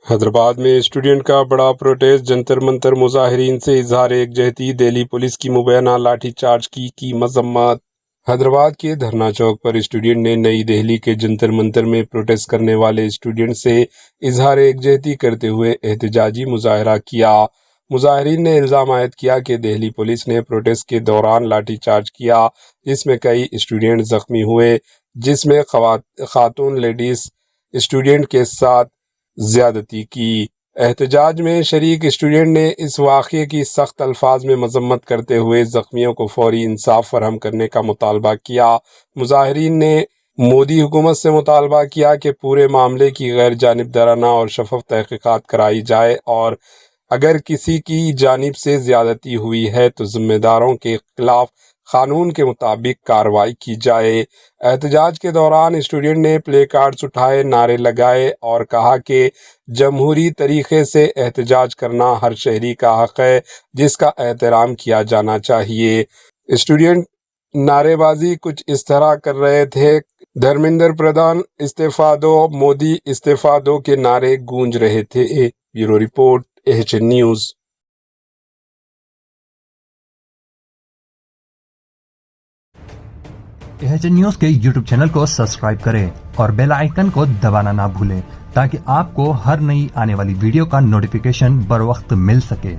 حیدرآباد میں اسٹوڈنٹ کا بڑا پروٹیسٹ، جنتر منتر مظاہرین سے اظہار یکجہتی، دہلی پولیس کی مبینہ لاٹھی چارج کی مذمت۔ حیدرآباد کے دھرنا چوک پر اسٹوڈنٹ نے نئی دہلی کے جنتر منتر میں پروٹیسٹ کرنے والے اسٹوڈنٹ سے اظہار یکجہتی کرتے ہوئے احتجاجی مظاہرہ کیا۔ مظاہرین نے الزام عائد کیا کہ دہلی پولیس نے پروٹیسٹ کے دوران لاٹھی چارج کیا، جس میں کئی اسٹوڈنٹ زخمی ہوئے، جس میں خاتون لیڈیز اسٹوڈنٹ کے ساتھ زیادتی کی۔ احتجاج میں شریک اسٹوڈنٹ نے اس واقعے کی سخت الفاظ میں مذمت کرتے ہوئے زخمیوں کو فوری انصاف فراہم کرنے کا مطالبہ کیا۔ مظاہرین نے مودی حکومت سے مطالبہ کیا کہ پورے معاملے کی غیر جانبدارانہ اور شفاف تحقیقات کرائی جائے اور اگر کسی کی جانب سے زیادتی ہوئی ہے تو ذمہ داروں کے خلاف قانون کے مطابق کارروائی کی جائے۔ احتجاج کے دوران اسٹوڈنٹ نے پلے کارڈز اٹھائے، نعرے لگائے اور کہا کہ جمہوری طریقے سے احتجاج کرنا ہر شہری کا حق ہے، جس کا احترام کیا جانا چاہیے۔ اسٹوڈنٹ نعرے بازی کچھ اس طرح کر رہے تھے: دھرمیندر پردھان استعفیٰ دو، مودی استعفیٰ دو کے نعرے گونج رہے تھے۔ Bureau report, AHN news. AHN news کے YouTube چینل کو سبسکرائب کریں اور بیل آئیکن کو دبانا نہ بھولیں تاکہ آپ کو ہر نئی آنے والی ویڈیو کا نوٹیفیکیشن بر وقت مل سکے۔